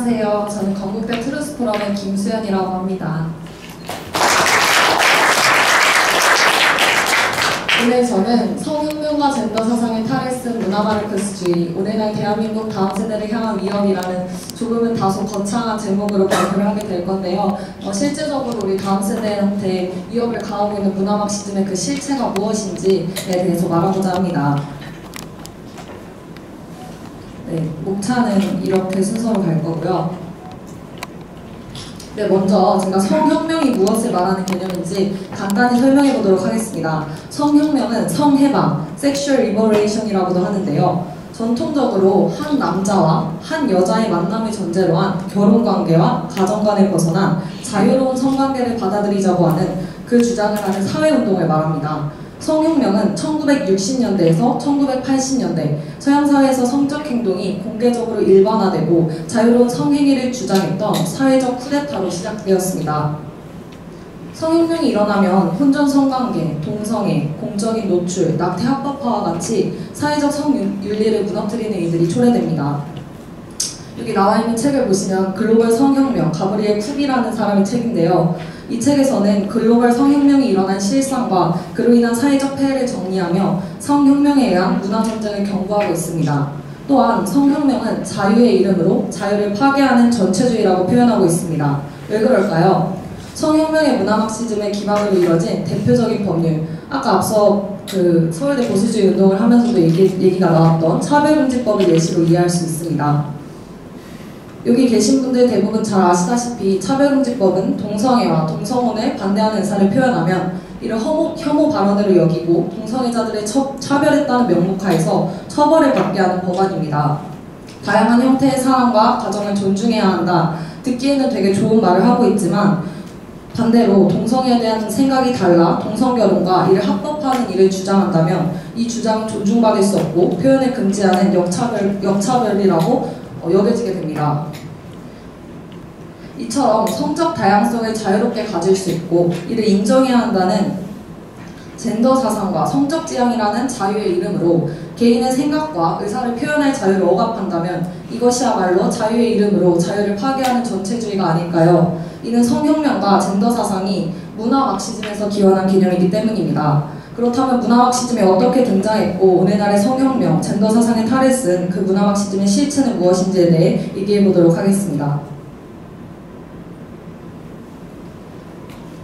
안녕하세요. 저는 건국대 트루스포럼의 김수연이라고 합니다. 오늘 저는 성혁명과 젠더 사상의 탈을 쓴 문화마르크스주의, 오늘날 대한민국 다음 세대를 향한 위협이라는 조금은 다소 거창한 제목으로 발표를 하게 될 건데요. 실제적으로 우리 다음 세대한테 위협을 가하고 있는 문화막시즘의 그 실체가 무엇인지에 대해서 말하고자 합니다. 네, 목차는 이렇게 순서로 갈 거고요. 네, 먼저 제가 성혁명이 무엇을 말하는 개념인지 간단히 설명해 보도록 하겠습니다. 성혁명은 성해방, Sexual Liberation이라고도 하는데요. 전통적으로 한 남자와 한 여자의 만남을 전제로 한 결혼관계와 가정관을 벗어난 자유로운 성관계를 받아들이자고 하는 그 주장을 하는 사회운동을 말합니다. 성혁명은 1960년대에서 1980년대 서양사회에서 성적 행동이 공개적으로 일반화되고 자유로운 성행위를 주장했던 사회적 쿠데타로 시작되었습니다. 성혁명이 일어나면 혼전 성관계, 동성애, 공적인 노출, 낙태 합법화와 같이 사회적 성윤리를 무너뜨리는 일들이 초래됩니다. 여기 나와 있는 책을 보시면 글로벌 성혁명, 가브리엘 쿱이라는 사람의 책인데요. 이 책에서는 글로벌 성혁명이 일어난 실상과 그로 인한 사회적 폐해를 정리하며 성혁명에 의한 문화전쟁을 경고하고 있습니다. 또한 성혁명은 자유의 이름으로 자유를 파괴하는 전체주의라고 표현하고 있습니다. 왜 그럴까요? 성혁명의 문화막시즘의 기반으로 이뤄진 대표적인 법률, 아까 앞서 서울대 보수주의 운동을 하면서도 얘기가 나왔던 차별금지법을 예시로 이해할 수 있습니다. 여기 계신 분들 대부분 잘 아시다시피 차별금지법은 동성애와 동성혼에 반대하는 의사를 표현하면 이를 혐오 발언으로 여기고 동성애자들을 차별했다는 명목하에서 처벌을 받게 하는 법안입니다. 다양한 형태의 사랑과 가정을 존중해야 한다. 듣기에는 되게 좋은 말을 하고 있지만 반대로 동성애에 대한 생각이 달라 동성결혼과 이를 합법화하는 일을 주장한다면 이 주장은 존중받을 수 없고 표현을 금지하는 역차별이라고 여겨지게 됩니다. 이처럼 성적 다양성을 자유롭게 가질 수 있고 이를 인정해야 한다는 젠더 사상과 성적 지향이라는 자유의 이름으로 개인의 생각과 의사를 표현할 자유를 억압한다면 이것이야말로 자유의 이름으로 자유를 파괴하는 전체주의가 아닐까요? 이는 성혁명과 젠더 사상이 문화막시즘에서 기원한 개념이기 때문입니다. 그렇다면 문화막시즘이 어떻게 등장했고 오늘날의 성혁명, 젠더 사상의 탈을 쓴 그 문화막시즘의 실체는 무엇인지에 대해 얘기해 보도록 하겠습니다.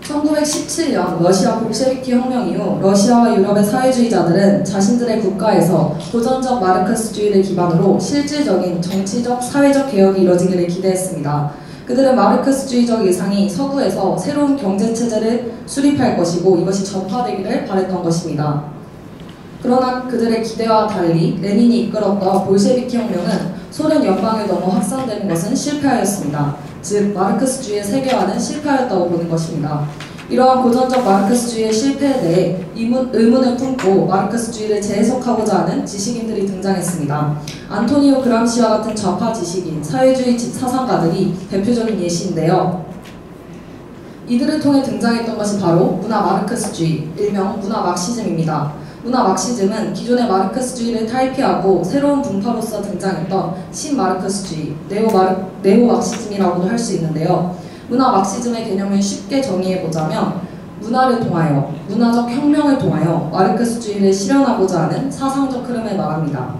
1917년 러시아 볼셰비키 혁명 이후 러시아와 유럽의 사회주의자들은 자신들의 국가에서 고전적 마르크스주의를 기반으로 실질적인 정치적, 사회적 개혁이 이뤄지기를 기대했습니다. 그들은 마르크스주의적 예상이 서구에서 새로운 경제체제를 수립할 것이고 이것이 전파되기를 바랬던 것입니다. 그러나 그들의 기대와 달리 레닌이 이끌었던 볼셰비키 혁명은 소련 연방을 넘어 확산되는 것은 실패하였습니다. 즉 마르크스주의의 세계화는 실패하였다고 보는 것입니다. 이러한 고전적 마르크스주의의 실패에 대해 의문을 품고 마르크스주의를 재해석하고자 하는 지식인들이 등장했습니다. 안토니오 그람시와 같은 좌파 지식인, 사회주의 사상가들이 대표적인 예시인데요. 이들을 통해 등장했던 것이 바로 문화 마르크스주의, 일명 문화 막시즘입니다. 문화 막시즘은 기존의 마르크스주의를 탈피하고 새로운 분파로서 등장했던 신마르크스주의, 네오 막시즘이라고도 할 수 있는데요. 문화 막시즘의 개념을 쉽게 정의해보자면 문화를 통하여, 문화적 혁명을 통하여 마르크스주의를 실현하고자 하는 사상적 흐름을 말합니다.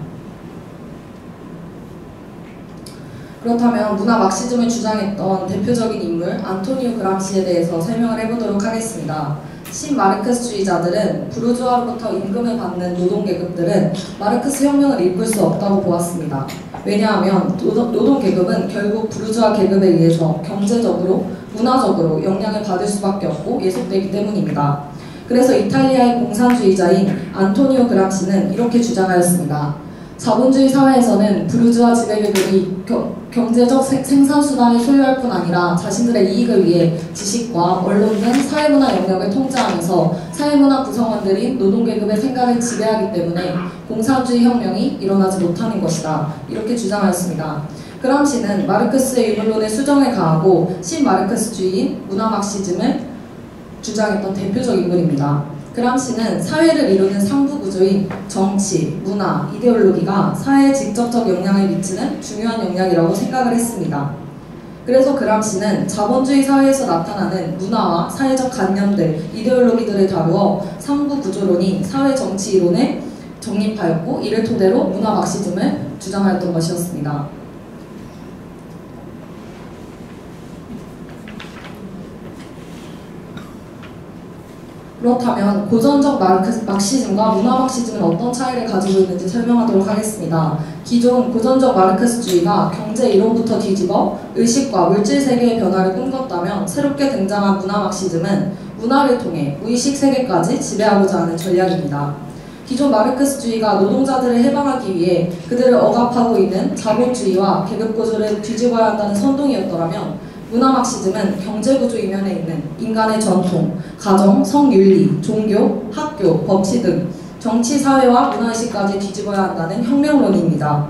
그렇다면 문화 막시즘을 주장했던 대표적인 인물 안토니오 그람시에 대해서 설명을 해보도록 하겠습니다. 신마르크스주의자들은 부르주아로부터 임금을 받는 노동계급들은 마르크스 혁명을 이끌 수 없다고 보았습니다. 왜냐하면 노동계급은 결국 부르주아 계급에 의해서 경제적으로, 문화적으로 영향을 받을 수밖에 없고 예속되기 때문입니다. 그래서 이탈리아의 공산주의자인 안토니오 그람시는 이렇게 주장하였습니다. 자본주의 사회에서는 부르주아 지배계급이 경제적 생산수단을 소유할 뿐 아니라 자신들의 이익을 위해 지식과 언론 등 사회문화 영역을 통제하면서 사회문화 구성원들인 노동계급의 생각을 지배하기 때문에 공산주의 혁명이 일어나지 못하는 것이다. 이렇게 주장하였습니다. 그람시는 마르크스의 유물론에 수정을 가하고 신마르크스주의인 문화막시즘을 주장했던 대표적 인물입니다. 그람시는 사회를 이루는 상부 구조인 정치, 문화, 이데올로기가 사회에 직접적 영향을 미치는 중요한 영역이라고 생각을 했습니다. 그래서 그람시는 자본주의 사회에서 나타나는 문화와 사회적 관념들, 이데올로기들을 다루어 3부 구조론인 사회-정치 이론에 정립하였고 이를 토대로 문화 막시즘을 주장하였던 것이었습니다. 그렇다면 고전적 막시즘과 문화 막시즘은 어떤 차이를 가지고 있는지 설명하도록 하겠습니다. 기존 고전적 마르크스주의가 경제 이론부터 뒤집어 의식과 물질 세계의 변화를 꿈꿨다면 새롭게 등장한 문화 막시즘은 문화를 통해 무의식 세계까지 지배하고자 하는 전략입니다. 기존 마르크스주의가 노동자들을 해방하기 위해 그들을 억압하고 있는 자본주의와 계급구조를 뒤집어야 한다는 선동이었더라면 문화 막시즘은 경제구조 이면에 있는 인간의 전통, 가정, 성윤리, 종교, 학교, 법치 등 정치, 사회와 문화의식까지 뒤집어야 한다는 혁명론입니다.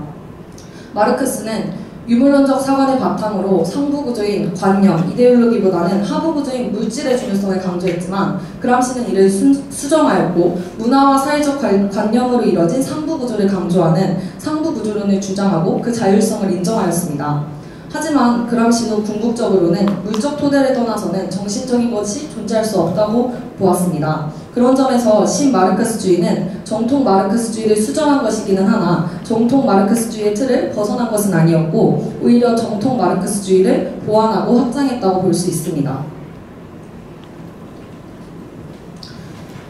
마르크스는 유물론적 사관을 바탕으로 상부구조인 관념, 이데올로기보다는 하부구조인 물질의 중요성을 강조했지만 그람시는 이를 수정하였고 문화와 사회적 관념으로 이뤄진 상부구조를 강조하는 상부구조론을 주장하고 그 자율성을 인정하였습니다. 하지만 그람시도 궁극적으로는 물적 토대를 떠나서는 정신적인 것이 존재할 수 없다고 보았습니다. 그런 점에서 신마르크스주의는 정통 마르크스주의를 수정한 것이기는 하나 정통 마르크스주의의 틀을 벗어난 것은 아니었고 오히려 정통 마르크스주의를 보완하고 확장했다고 볼 수 있습니다.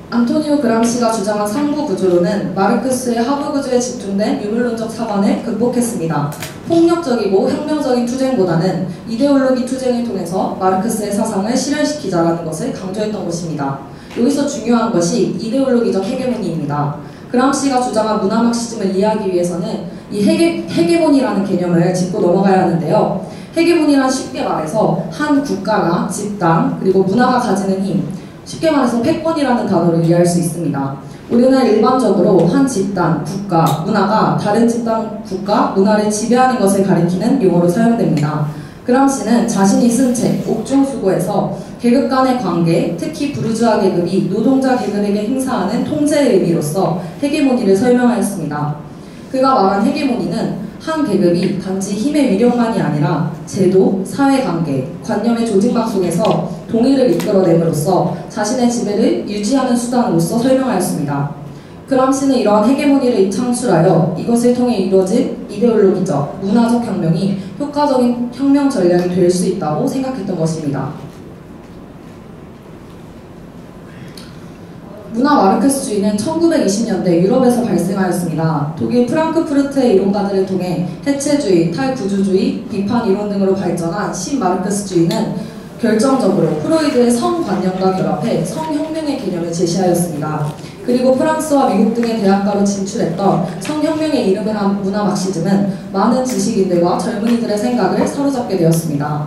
안토니오 그람시가 주장한 상부구조론은 마르크스의 하부구조에 집중된 유물론적 사관을 극복했습니다. 폭력적이고 혁명적인 투쟁보다는 이데올로기 투쟁을 통해서 마르크스의 사상을 실현시키자라는 것을 강조했던 것입니다. 여기서 중요한 것이 이데올로기적 헤게모니입니다. 그람시가 주장한 문화 막시즘을 이해하기 위해서는 이 헤게모니라는 개념을 짚고 넘어가야 하는데요. 헤게모니란 쉽게 말해서 한 국가나 집단 그리고 문화가 가지는 힘, 쉽게 말해서 패권이라는 단어를 이해할 수 있습니다. 우리는 일반적으로 한 집단, 국가, 문화가 다른 집단, 국가, 문화를 지배하는 것을 가리키는 용어로 사용됩니다. 그람시는 자신이 쓴 책 옥중수고에서 계급 간의 관계, 특히 부르주아 계급이 노동자 계급에게 행사하는 통제의 의미로서 헤게모니를 설명하였습니다. 그가 말한 헤게모니는 한 계급이 단지 힘의 위력만이 아니라 제도, 사회관계, 관념의 조직막 속에서 동의를 이끌어냄으로써 자신의 지배를 유지하는 수단으로서 설명하였습니다. 그람시는 이러한 헤게모니를 창출하여 이것을 통해 이루어진 이데올로기적, 문화적 혁명이 효과적인 혁명 전략이 될 수 있다고 생각했던 것입니다. 문화 마르크스주의는 1920년대 유럽에서 발생하였습니다. 독일 프랑크푸르트의 이론가들을 통해 해체주의, 탈구주주의, 비판 이론 등으로 발전한 신마르크스주의는 결정적으로 프로이드의 성관념과 결합해 성혁명의 개념을 제시하였습니다. 그리고 프랑스와 미국 등의 대학가로 진출했던 성혁명의 이름을 한 문화 막시즘은 많은 지식인들과 젊은이들의 생각을 사로잡게 되었습니다.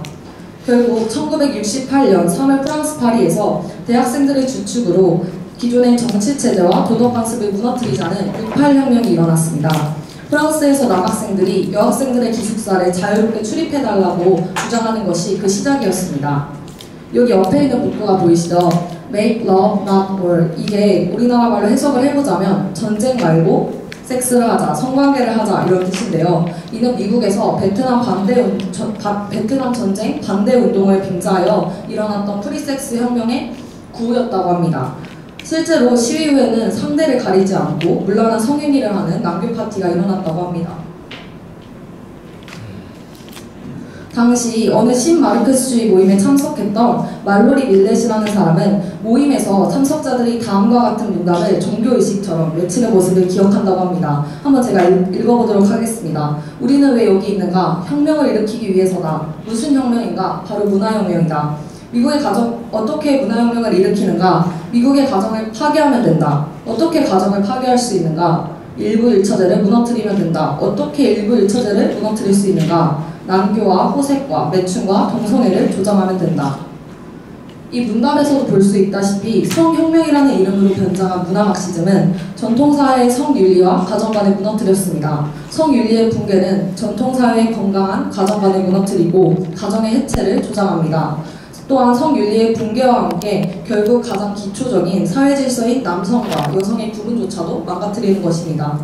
결국 1968년 3월 프랑스 파리에서 대학생들의 주축으로 기존의 정치체제와 도덕관습을 무너뜨리자는 68혁명이 일어났습니다. 프랑스에서 남학생들이 여학생들의 기숙사를 자유롭게 출입해달라고 주장하는 것이 그 시작이었습니다. 여기 옆에 있는 문구가 보이시죠? Make love, not war. 이게 우리나라 말로 해석을 해보자면 전쟁 말고 섹스를 하자, 성관계를 하자 이런 뜻인데요. 이는 미국에서 베트남 전쟁 반대 운동을 빙자하여 일어났던 프리섹스 혁명의 구호였다고 합니다. 실제로 시위 후에는 상대를 가리지 않고 물란한 성행위를 하는 남교 파티가 일어났다고 합니다. 당시 어느 신마르크스주의 모임에 참석했던 말로리 밀렛이라는 사람은 모임에서 참석자들이 다음과 같은 문답을 종교의식처럼 외치는 모습을 기억한다고 합니다. 한번 제가 읽어보도록 하겠습니다. 우리는 왜 여기 있는가? 혁명을 일으키기 위해서다. 무슨 혁명인가? 바로 문화혁명이다. 미국의 가정, 어떻게 문화혁명을 일으키는가? 미국의 가정을 파괴하면 된다. 어떻게 가정을 파괴할 수 있는가? 일부 일처제를 무너뜨리면 된다. 어떻게 일부 일처제를 무너뜨릴 수 있는가? 난교와 호색과 매춘과 동성애를 조장하면 된다. 이 문답에서도 볼 수 있다시피 성혁명이라는 이름으로 변장한 문화 막시즘은 전통사회의 성윤리와 가정관을 무너뜨렸습니다. 성윤리의 붕괴는 전통사회의 건강한 가정관을 무너뜨리고 가정의 해체를 조장합니다. 또한 성윤리의 붕괴와 함께 결국 가장 기초적인 사회질서인 남성과 여성의 구분조차도 망가뜨리는 것입니다.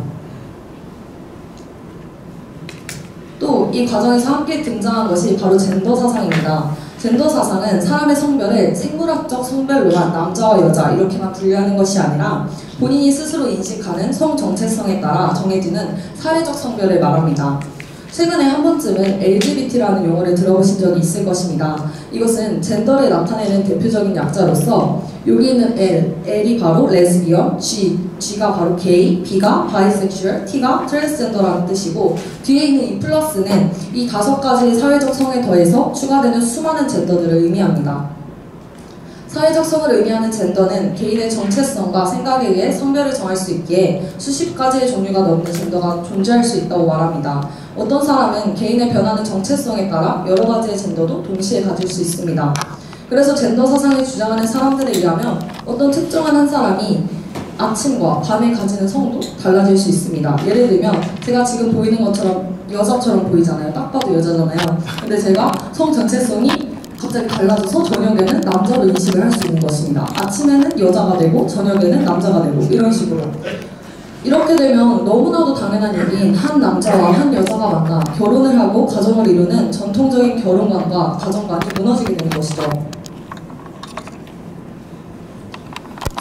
또 그리고 이 과정에서 함께 등장한 것이 바로 젠더 사상입니다. 젠더 사상은 사람의 성별을 생물학적 성별로만 남자와 여자 이렇게만 분류하는 것이 아니라 본인이 스스로 인식하는 성 정체성에 따라 정해지는 사회적 성별을 말합니다. 최근에 한 번쯤은 LGBT라는 용어를 들어보신 적이 있을 것입니다. 이것은 젠더를 나타내는 대표적인 약자로서 여기 있는 L이 바로 레즈비언, G가 바로 게이, B가 바이섹슈얼, T가 트랜스젠더라는 뜻이고 뒤에 있는 이 플러스는 이 5가지의 사회적 성에 더해서 추가되는 수많은 젠더들을 의미합니다. 사회적 성을 의미하는 젠더는 개인의 정체성과 생각에 의해 성별을 정할 수 있기에 수십 가지의 종류가 넘는 젠더가 존재할 수 있다고 말합니다. 어떤 사람은 개인의 변하는 정체성에 따라 여러 가지의 젠더도 동시에 가질 수 있습니다. 그래서 젠더 사상을 주장하는 사람들에 의하면 어떤 특정한 한 사람이 아침과 밤에 가지는 성도 달라질 수 있습니다. 예를 들면 제가 지금 보이는 것처럼 여자처럼 보이잖아요. 딱 봐도 여자잖아요. 근데 제가 성 정체성이 갑자기 달라져서 저녁에는 남자로 인식을 할 수 있는 것입니다. 아침에는 여자가 되고 저녁에는 남자가 되고 이런 식으로. 이렇게 되면 너무나도 당연한 얘기인 한 남자와 한 여자가 만나 결혼을 하고 가정을 이루는 전통적인 결혼관과 가정관이 무너지게 되는 것이죠.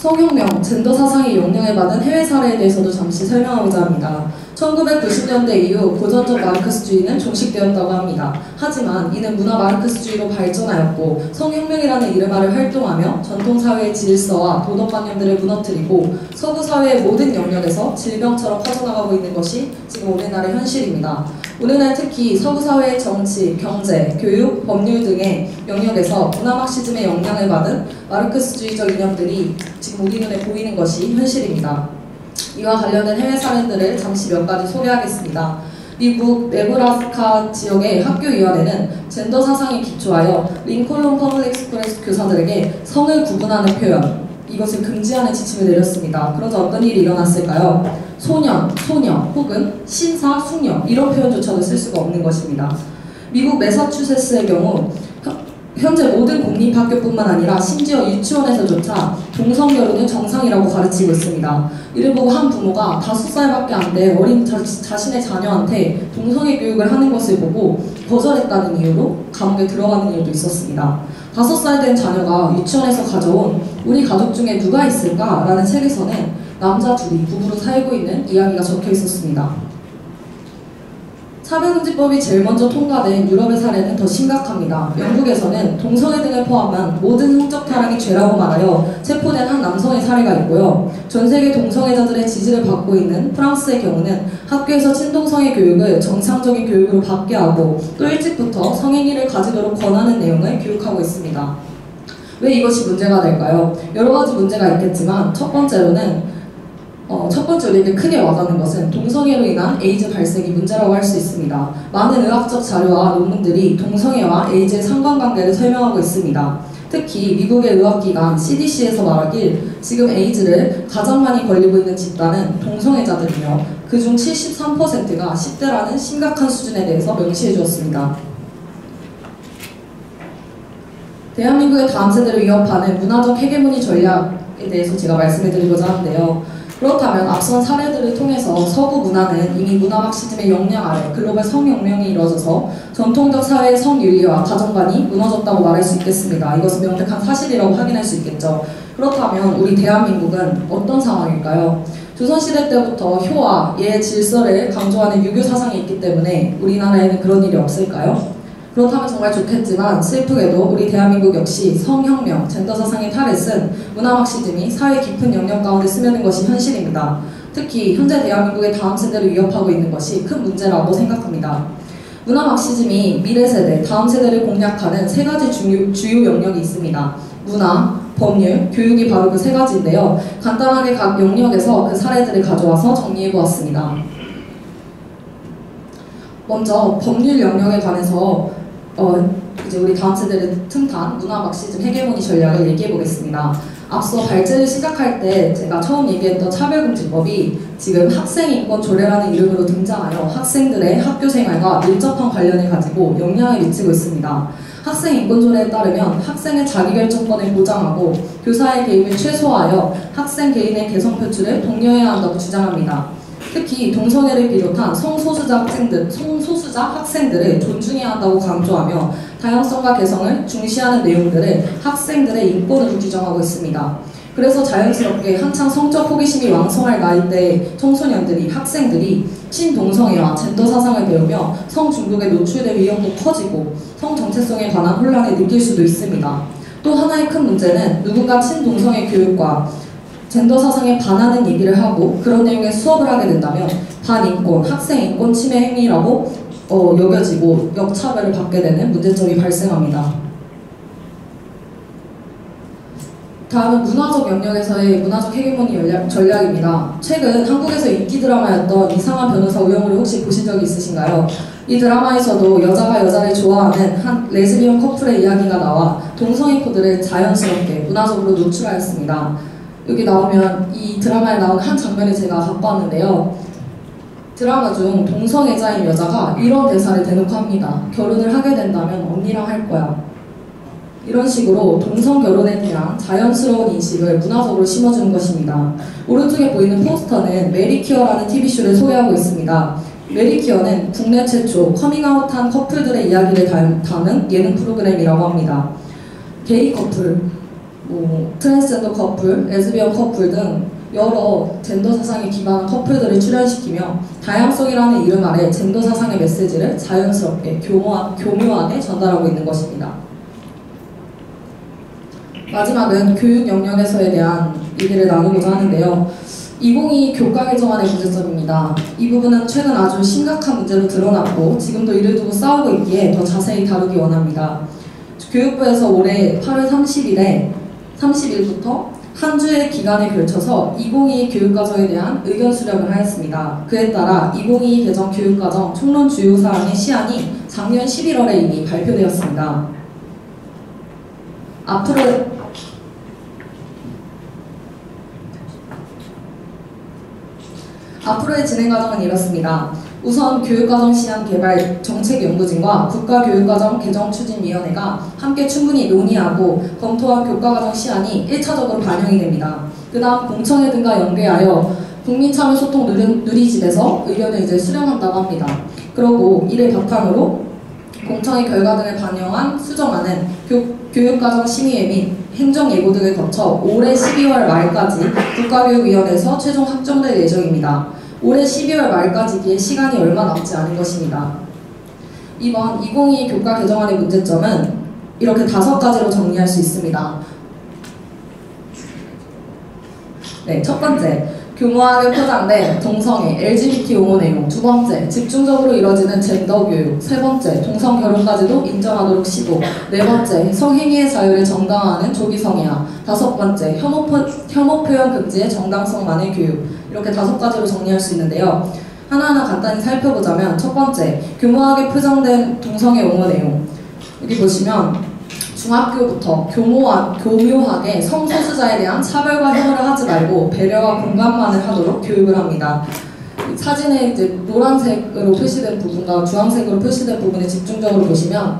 성혁명, 젠더 사상이 영향을 받은 해외 사례에 대해서도 잠시 설명하고자 합니다. 1990년대 이후 고전적 마르크스주의는 종식되었다고 합니다. 하지만 이는 문화 마르크스주의로 발전하였고 성혁명이라는 이름 아래 활동하며 전통사회의 질서와 도덕관념들을 무너뜨리고 서구 사회의 모든 영역에서 질병처럼 퍼져나가고 있는 것이 지금 오늘날의 현실입니다. 오늘날 특히 서구 사회의 정치, 경제, 교육, 법률 등의 영역에서 문화 막시즘의 영향을 받은 마르크스주의적 이념들이 지금 우리 눈에 보이는 것이 현실입니다. 이와 관련된 해외 사례들을 잠시 몇 가지 소개하겠습니다. 미국 네브라스카 지역의 학교위원회는 젠더 사상에 기초하여 링콜론 퍼블릭 스쿨의 교사들에게 성을 구분하는 표현, 이것을 금지하는 지침을 내렸습니다. 그러자 어떤 일이 일어났을까요? 소년, 소녀 혹은 신사, 숙녀 이런 표현조차도 쓸 수가 없는 것입니다. 미국 매사추세츠의 경우 현재 모든 공립학교뿐만 아니라 심지어 유치원에서조차 동성결혼을 정상이라고 가르치고 있습니다. 이를 보고 한 부모가 5살밖에 안 된 어린 자신의 자녀한테 동성애 교육을 하는 것을 보고 거절했다는 이유로 감옥에 들어가는 일도 있었습니다. 5살 된 자녀가 유치원에서 가져온 우리 가족 중에 누가 있을까? 라는 책에서는 남자 둘이 부부로 살고 있는 이야기가 적혀 있었습니다. 차별금지법이 제일 먼저 통과된 유럽의 사례는 더 심각합니다. 영국에서는 동성애 등을 포함한 모든 성적 타락이 죄라고 말하여 체포된 한 남성의 사례가 있고요. 전 세계 동성애자들의 지지를 받고 있는 프랑스의 경우는 학교에서 친동성애 교육을 정상적인 교육으로 받게 하고 또 일찍부터 성행위를 가지도록 권하는 내용을 교육하고 있습니다. 왜 이것이 문제가 될까요? 여러 가지 문제가 있겠지만 첫 번째로 우리에게 크게 와닿는 것은 동성애로 인한 에이즈 발생이 문제라고 할 수 있습니다. 많은 의학적 자료와 논문들이 동성애와 에이즈의 상관관계를 설명하고 있습니다. 특히 미국의 의학기관 CDC에서 말하길 지금 에이즈를 가장 많이 걸리고 있는 집단은 동성애자들이며 그중 73%가 10대라는 심각한 수준에 대해서 명시해 주었습니다. 대한민국의 다음 세대를 위협하는 문화적 헤게모니 전략에 대해서 제가 말씀해 드리고자 하는데요. 그렇다면 앞선 사례들을 통해서 서구 문화는 이미 문화 막시즘의 영향 아래 글로벌 성혁명이 이루어져서 전통적 사회의 성윤리와 가정관이 무너졌다고 말할 수 있겠습니다. 이것은 명백한 사실이라고 확인할 수 있겠죠. 그렇다면 우리 대한민국은 어떤 상황일까요? 조선시대 때부터 효와 예의 질서를 강조하는 유교 사상이 있기 때문에 우리나라에는 그런 일이 없을까요? 그렇다면 정말 좋겠지만 슬프게도 우리 대한민국 역시 성혁명, 젠더 사상의 탈을 쓴 문화 막시즘이 사회 깊은 영역 가운데 스며든 것이 현실입니다. 특히 현재 대한민국의 다음 세대를 위협하고 있는 것이 큰 문제라고 생각합니다. 문화 막시즘이 미래 세대, 다음 세대를 공략하는 3가지 주요 영역이 있습니다. 문화, 법률, 교육이 바로 그 3가지인데요. 간단하게 각 영역에서 그 사례들을 가져와서 정리해보았습니다. 먼저 법률 영역에 관해서 이제 우리 다음 세대를 틈탄 문화 막시즘 헤게모니 전략을 얘기해 보겠습니다. 앞서 발제를 시작할 때 제가 처음 얘기했던 차별금지법이 지금 학생인권 조례라는 이름으로 등장하여 학생들의 학교 생활과 밀접한 관련을 가지고 영향을 미치고 있습니다. 학생인권조례에 따르면 학생의 자기결정권을 보장하고 교사의 개입을 최소화하여 학생 개인의 개성 표출을 독려해야 한다고 주장합니다. 특히 동성애를 비롯한 성소수자 학생들을 존중해야 한다고 강조하며 다양성과 개성을 중시하는 내용들을 학생들의 인권으로 규정하고 있습니다. 그래서 자연스럽게 한창 성적 호기심이 왕성할 나이대의 청소년들이, 학생들이 친동성애와 젠더 사상을 배우며 성중독에 노출될 위험도 커지고 성 정체성에 관한 혼란을 느낄 수도 있습니다. 또 하나의 큰 문제는 누군가 친동성애 교육과 젠더 사상에 반하는 얘기를 하고 그런 내용의 수업을 하게 된다면 반인권, 학생인권 침해 행위라고 여겨지고 역차별을 받게 되는 문제점이 발생합니다. 다음은 문화적 영역에서의 문화적 헤게모니 전략입니다. 최근 한국에서 인기 드라마였던 이상한 변호사 우영우를 혹시 보신 적이 있으신가요? 이 드라마에서도 여자가 여자를 좋아하는 한 레즈비언 커플의 이야기가 나와 동성애 코드를 자연스럽게 문화적으로 노출하였습니다. 여기 나오면 이 드라마에 나온 한 장면을 제가 갖고 왔는데요. 드라마 중 동성애자인 여자가 이런 대사를 대놓고 합니다. 결혼을 하게 된다면 언니랑 할 거야. 이런 식으로 동성 결혼에 대한 자연스러운 인식을 문화적으로 심어주는 것입니다. 오른쪽에 보이는 포스터는 메리키어라는 TV쇼를 소개하고 있습니다. 메리키어는 국내 최초 커밍아웃한 커플들의 이야기를 담은 예능 프로그램이라고 합니다. 게이 커플, 트랜스젠더 커플, 레즈비언 커플 등 여러 젠더 사상에 기반한 커플들을 출연시키며 다양성이라는 이름 아래 젠더 사상의 메시지를 자연스럽게 교묘하게 전달하고 있는 것입니다. 마지막은 교육 영역에서에 대한 얘기를 나누고자 하는데요. 2022 교과 개정안의 문제점입니다. 이 부분은 최근 아주 심각한 문제로 드러났고 지금도 이를 두고 싸우고 있기에 더 자세히 다루기 원합니다. 교육부에서 올해 8월 30일부터 한 주의 기간에 걸쳐서 2022 교육과정에 대한 의견 수렴을 하였습니다. 그에 따라 2022 개정 교육과정 총론 주요 사항의 시안이 작년 11월에 이미 발표되었습니다. 앞으로의 진행 과정은 이렇습니다. 우선 교육과정 시안 개발 정책연구진과 국가교육과정 개정추진위원회가 함께 충분히 논의하고 검토한 교과과정 시안이 1차적으로 반영이 됩니다. 그 다음 공청회 등과 연계하여 국민참여소통 누리집에서 의견을 이제 수렴한다고 합니다. 그리고 이를 바탕으로 공청회 결과 등을 반영한 수정안은 교육과정 심의회 및 행정예고 등을 거쳐 올해 12월 말까지 국가교육위원회에서 최종 확정될 예정입니다. 올해 12월 말까지기에 시간이 얼마 남지 않은 것입니다. 이번 2022 교과 개정안의 문제점은 이렇게 5가지로 정리할 수 있습니다. 네, 첫 번째, 교모하게 포장된 동성애, LGBT 옹호 내용. 두 번째, 집중적으로 이뤄지는 젠더 교육. 세 번째, 동성 결혼까지도 인정하도록 시도. 네 번째, 성행위의 자유를 정당화하는 조기 성애화. 다섯 번째, 혐오 표현 금지의 정당성만의 교육. 이렇게 5가지로 정리할 수 있는데요. 하나하나 간단히 살펴보자면 첫 번째, 교모하게 표정된 동성애 옹호 내용. 여기 보시면 중학교부터 교묘하게 성소수자에 대한 차별과 혐오를 하지 말고 배려와 공감만을 하도록 교육을 합니다. 사진에 이제 노란색으로 표시된 부분과 주황색으로 표시된 부분을 집중적으로 보시면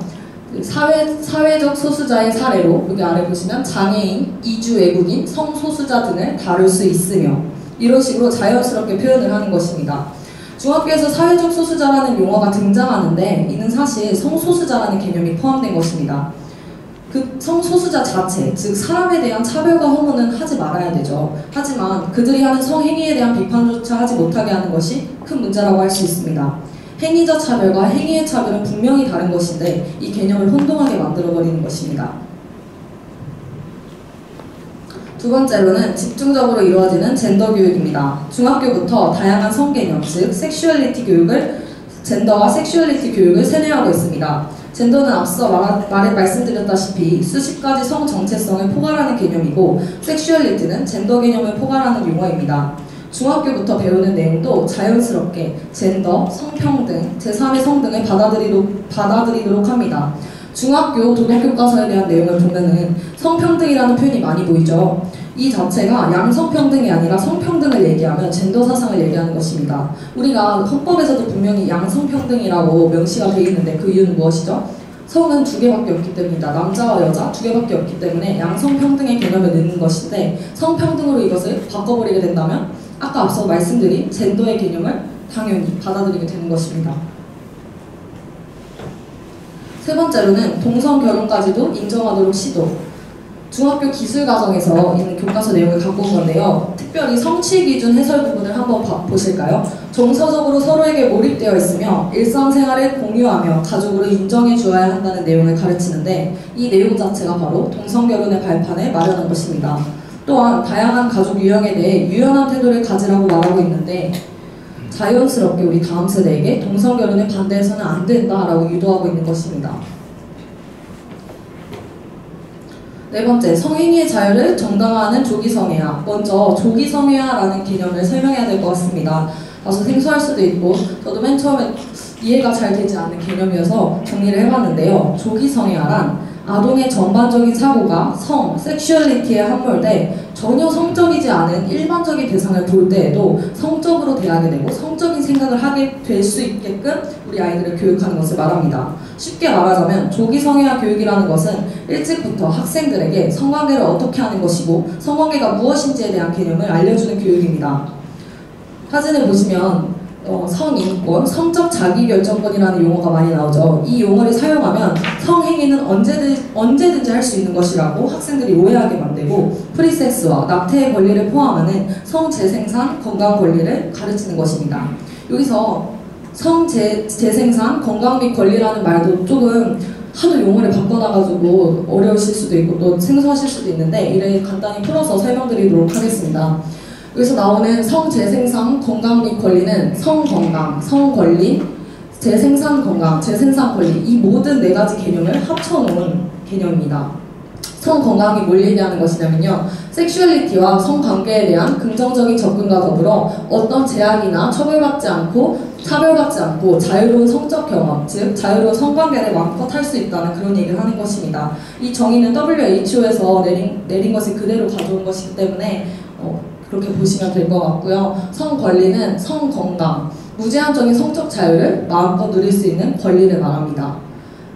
사회적 소수자의 사례로 여기 아래 보시면 장애인, 이주 외국인, 성소수자 등을 다룰 수 있으며 이런 식으로 자연스럽게 표현을 하는 것입니다. 중학교에서 사회적 소수자라는 용어가 등장하는데 이는 사실 성소수자라는 개념이 포함된 것입니다. 그 성소수자 자체, 즉 사람에 대한 차별과 혐오는 하지 말아야 되죠. 하지만 그들이 하는 성행위에 대한 비판조차 하지 못하게 하는 것이 큰 문제라고 할 수 있습니다. 행위적 차별과 행위의 차별은 분명히 다른 것인데 이 개념을 혼동하게 만들어버리는 것입니다. 두 번째로는 집중적으로 이루어지는 젠더 교육입니다. 중학교부터 다양한 성개념, 즉 섹슈얼리티 교육을 젠더와 섹슈얼리티 교육을 세뇌하고 있습니다. 젠더는 앞서 말씀드렸다시피 수십 가지 성 정체성을 포괄하는 개념이고 섹슈얼리티는 젠더 개념을 포괄하는 용어입니다. 중학교부터 배우는 내용도 자연스럽게 젠더, 성평등, 제3의 성 등을 받아들이도록 합니다. 중학교 도덕교과서에 대한 내용을 보면은 성평등이라는 표현이 많이 보이죠. 이 자체가 양성평등이 아니라 성평등을 얘기하면 젠더 사상을 얘기하는 것입니다. 우리가 헌법에서도 분명히 양성평등이라고 명시가 되어 있는데 그 이유는 무엇이죠? 성은 2개밖에 없기 때문이다. 남자와 여자 2개밖에 없기 때문에 양성평등의 개념을 넣는 것인데 성평등으로 이것을 바꿔버리게 된다면 아까 앞서 말씀드린 젠더의 개념을 당연히 받아들이게 되는 것입니다. 세 번째로는 동성 결혼까지도 인정하도록 시도. 중학교 기술과정에서 있는 교과서 내용을 갖고 온 건데요. 특별히 성취 기준 해설 부분을 한번 보실까요? 정서적으로 서로에게 몰입되어 있으며 일상생활을 공유하며 가족으로 인정해 주어야 한다는 내용을 가르치는데, 이 내용 자체가 바로 동성결혼의 발판을 마련한 것입니다. 또한 다양한 가족 유형에 대해 유연한 태도를 가지라고 말하고 있는데, 자연스럽게 우리 다음 세대에게 동성결혼에 반대해서는 안 된다라고 유도하고 있는 것입니다. 네 번째, 성행위의 자유를 정당화하는 조기성애화. 먼저 조기성애화라는 개념을 설명해야 될 것 같습니다. 다소 생소할 수도 있고 저도 맨 처음에 이해가 잘 되지 않는 개념이어서 정리를 해봤는데요. 조기성애화란 아동의 전반적인 사고가 성, 섹슈얼리티에 함몰돼 전혀 성적이지 않은 일반적인 대상을 볼 때에도 성적으로 대하게 되고 성적인 생각을 하게 될 수 있게끔 우리 아이들을 교육하는 것을 말합니다. 쉽게 말하자면 조기성애화 교육이라는 것은 일찍부터 학생들에게 성관계를 어떻게 하는 것이고 성관계가 무엇인지에 대한 개념을 알려주는 교육입니다. 사진을 보시면 성인권, 성적 자기결정권이라는 용어가 많이 나오죠. 이 용어를 사용하면 성행위는 언제든지 할 수 있는 것이라고 학생들이 오해하게 만들고, 프리섹스와 낙태의 권리를 포함하는 성재생산 건강 권리를 가르치는 것입니다. 여기서 성재생산 건강 및 권리라는 말도 조금 하도 용어를 바꿔놔가지고 어려우실 수도 있고 또 생소하실 수도 있는데, 이를 간단히 풀어서 설명드리도록 하겠습니다. 여기서 나오는 성재생산 건강 및 권리는 성건강, 성권리, 재생산 건강, 재생산 권리, 이 모든 네 가지 개념을 합쳐놓은 개념입니다. 성건강이 뭘 얘기하는 것이냐면요, 섹슈얼리티와 성관계에 대한 긍정적인 접근과 더불어 어떤 제약이나 차별받지 않고 자유로운 성적 경험, 즉 자유로운 성관계를 마음껏 할 수 있다는 그런 얘기를 하는 것입니다. 이 정의는 WHO에서 내린 것을 그대로 가져온 것이기 때문에 그렇게 보시면 될 것 같고요. 성권리는 성건강, 무제한적인 성적 자유를 마음껏 누릴 수 있는 권리를 말합니다.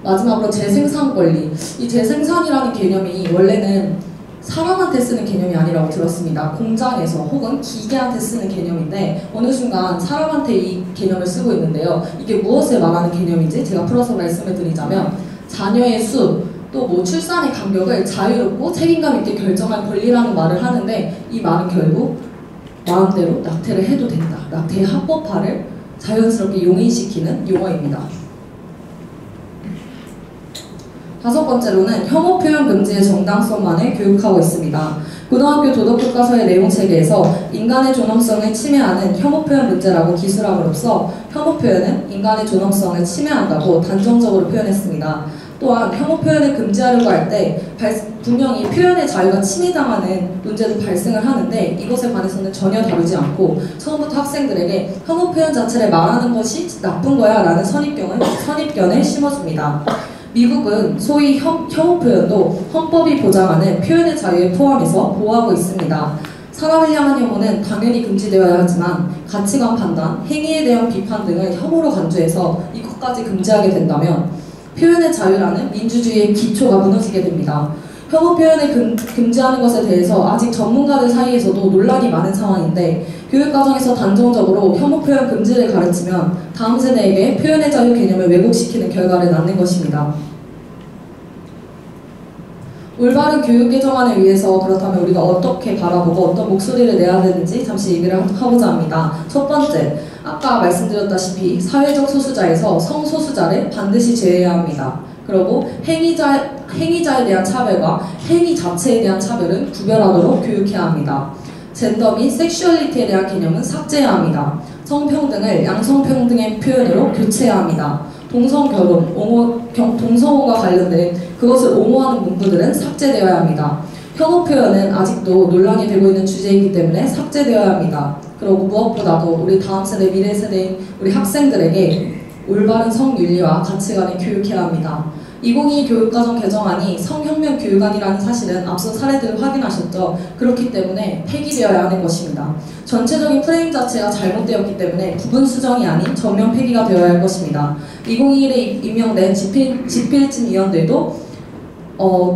마지막으로 재생산 권리. 이 재생산이라는 개념이 원래는 사람한테 쓰는 개념이 아니라고 들었습니다. 공장에서 혹은 기계한테 쓰는 개념인데 어느 순간 사람한테 이 개념을 쓰고 있는데요. 이게 무엇을 말하는 개념인지 제가 풀어서 말씀을 드리자면, 자녀의 수, 또 뭐 출산의 간격을 자유롭고 책임감 있게 결정할 권리라는 말을 하는데, 이 말은 결국 마음대로 낙태를 해도 된다, 낙태의 합법화를 자연스럽게 용인시키는 용어입니다. 다섯 번째로는 혐오 표현 금지의 정당성만을 교육하고 있습니다. 고등학교 도덕교과서의 내용체계에서 인간의 존엄성을 침해하는 혐오 표현 문제라고 기술함으로써 혐오 표현은 인간의 존엄성을 침해한다고 단정적으로 표현했습니다. 또한 혐오 표현을 금지하려고 할 때 분명히 표현의 자유가 침해당하는 문제도 발생을 하는데, 이것에 관해서는 전혀 다루지 않고 처음부터 학생들에게 혐오 표현 자체를 말하는 것이 나쁜 거야 라는 선입견을 심어줍니다. 미국은 소위 혐오 표현도 헌법이 보장하는 표현의 자유에 포함해서 보호하고 있습니다. 사람을 향한 혐오는 당연히 금지되어야 하지만 가치관 판단, 행위에 대한 비판 등을 혐오로 간주해서 이것까지 금지하게 된다면 표현의 자유라는 민주주의의 기초가 무너지게 됩니다. 혐오 표현을 금지하는 것에 대해서 아직 전문가들 사이에서도 논란이 많은 상황인데, 교육과정에서 단정적으로 혐오 표현 금지를 가르치면 다음 세대에게 표현의 자유 개념을 왜곡시키는 결과를 낳는 것입니다. 올바른 교육 개정안을 위해서 그렇다면 우리가 어떻게 바라보고 어떤 목소리를 내야 되는지 잠시 얘기를 하고자 합니다. 첫 번째, 아까 말씀드렸다시피 사회적 소수자에서 성소수자를 반드시 제외해야 합니다. 그리고 행위자에 대한 차별과 행위 자체에 대한 차별은 구별하도록 교육해야 합니다. 젠더 및 섹슈얼리티에 대한 개념은 삭제해야 합니다. 성평등을 양성평등의 표현으로 교체해야 합니다. 동성결혼, 동성혼과 관련된 그것을 옹호하는 문구들은 삭제되어야 합니다. 혐오 표현은 아직도 논란이 되고 있는 주제이기 때문에 삭제되어야 합니다. 그리고 무엇보다도 우리 다음 세대, 미래 세대인 우리 학생들에게 올바른 성윤리와 가치관을 교육해야 합니다. 2022 교육과정 개정안이 성혁명 교육안이라는 사실은 앞서 사례들을 확인하셨죠. 그렇기 때문에 폐기되어야 하는 것입니다. 전체적인 프레임 자체가 잘못되었기 때문에 부분 수정이 아닌 전면 폐기가 되어야 할 것입니다. 2021에 임명된 집필진 위원들도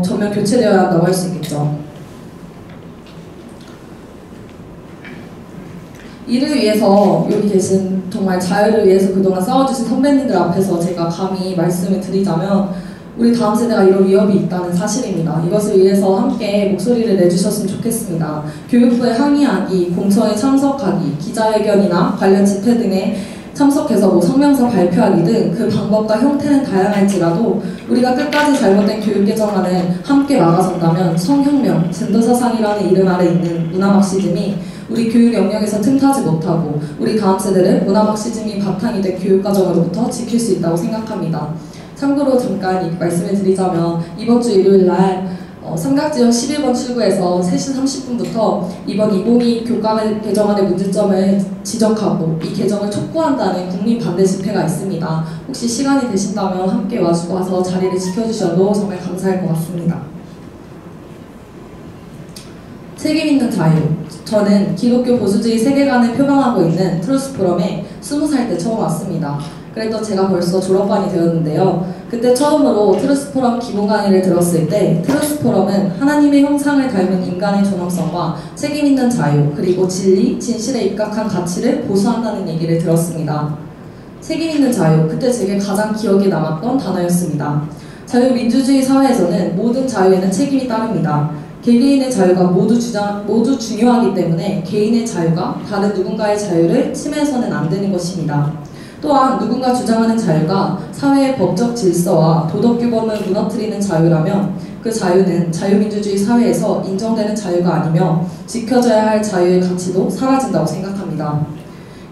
전면 교체되어야 한다고 할 수 있겠죠. 이를 위해서 여기 계신 정말 자유를 위해서 그동안 싸워주신 선배님들 앞에서 제가 감히 말씀을 드리자면 우리 다음 세대가 이런 위협이 있다는 사실입니다. 이것을 위해서 함께 목소리를 내주셨으면 좋겠습니다. 교육부에 항의하기, 공청회 참석하기, 기자회견이나 관련 집회 등에 참석해서 성명서 발표하기 등 그 방법과 형태는 다양할지라도 우리가 끝까지 잘못된 교육 개정안을 함께 막아선다면 성혁명, 젠더사상이라는 이름 아래 있는 문화막시즘이 우리 교육 영역에서 틈타지 못하고 우리 다음 세대를 문화막시즘이 바탕이 된 교육과정으로부터 지킬 수 있다고 생각합니다. 참고로 잠깐 말씀을 드리자면 이번 주 일요일 날 삼각지역 11번 출구에서 3시 30분부터 이번 2022 교과 개정안의 문제점을 지적하고 이 개정을 촉구한다는 국민 반대 집회가 있습니다. 혹시 시간이 되신다면 함께 와서 자리를 지켜주셔도 정말 감사할 것 같습니다. 책임 있는 자유. 저는 기독교 보수주의 세계관을 표방하고 있는 트루스 포럼에 20살 때 처음 왔습니다. 그래도 제가 벌써 졸업반이 되었는데요. 그때 처음으로 트루스 포럼 기본 강의를 들었을 때 트루스 포럼은 하나님의 형상을 닮은 인간의 존엄성과 책임 있는 자유, 그리고 진리, 진실에 입각한 가치를 보수한다는 얘기를 들었습니다. 책임 있는 자유, 그때 제게 가장 기억에 남았던 단어였습니다. 자유민주주의 사회에서는 모든 자유에는 책임이 따릅니다. 개개인의 자유가 모두 중요하기 때문에 개인의 자유가 다른 누군가의 자유를 침해해서는 안 되는 것입니다. 또한 누군가 주장하는 자유가 사회의 법적 질서와 도덕 규범을 무너뜨리는 자유라면 그 자유는 자유민주주의 사회에서 인정되는 자유가 아니며 지켜져야 할 자유의 가치도 사라진다고 생각합니다.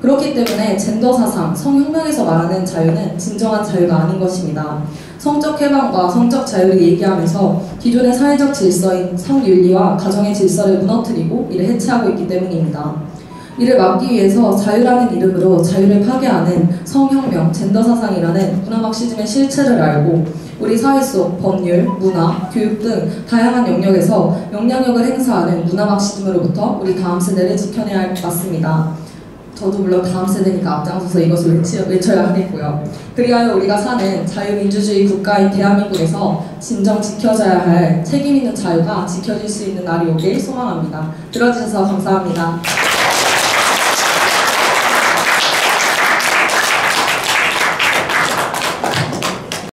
그렇기 때문에 젠더 사상, 성혁명에서 말하는 자유는 진정한 자유가 아닌 것입니다. 성적 해방과 성적 자유를 얘기하면서 기존의 사회적 질서인 성윤리와 가정의 질서를 무너뜨리고 이를 해체하고 있기 때문입니다. 이를 막기 위해서 자유라는 이름으로 자유를 파괴하는 성혁명, 젠더사상이라는 문화막시즘의 실체를 알고 우리 사회 속 법률, 문화, 교육 등 다양한 영역에서 영향력을 행사하는 문화막시즘으로부터 우리 다음 세대를 지켜내야 할 것 같습니다. 저도 물론 다음 세대니까 앞장서서 이것을 외쳐야 하겠고요. 그리하여 우리가 사는 자유민주주의 국가인 대한민국에서 진정 지켜져야 할 책임 있는 자유가 지켜질 수 있는 날이 오길 소망합니다. 들어주셔서 감사합니다.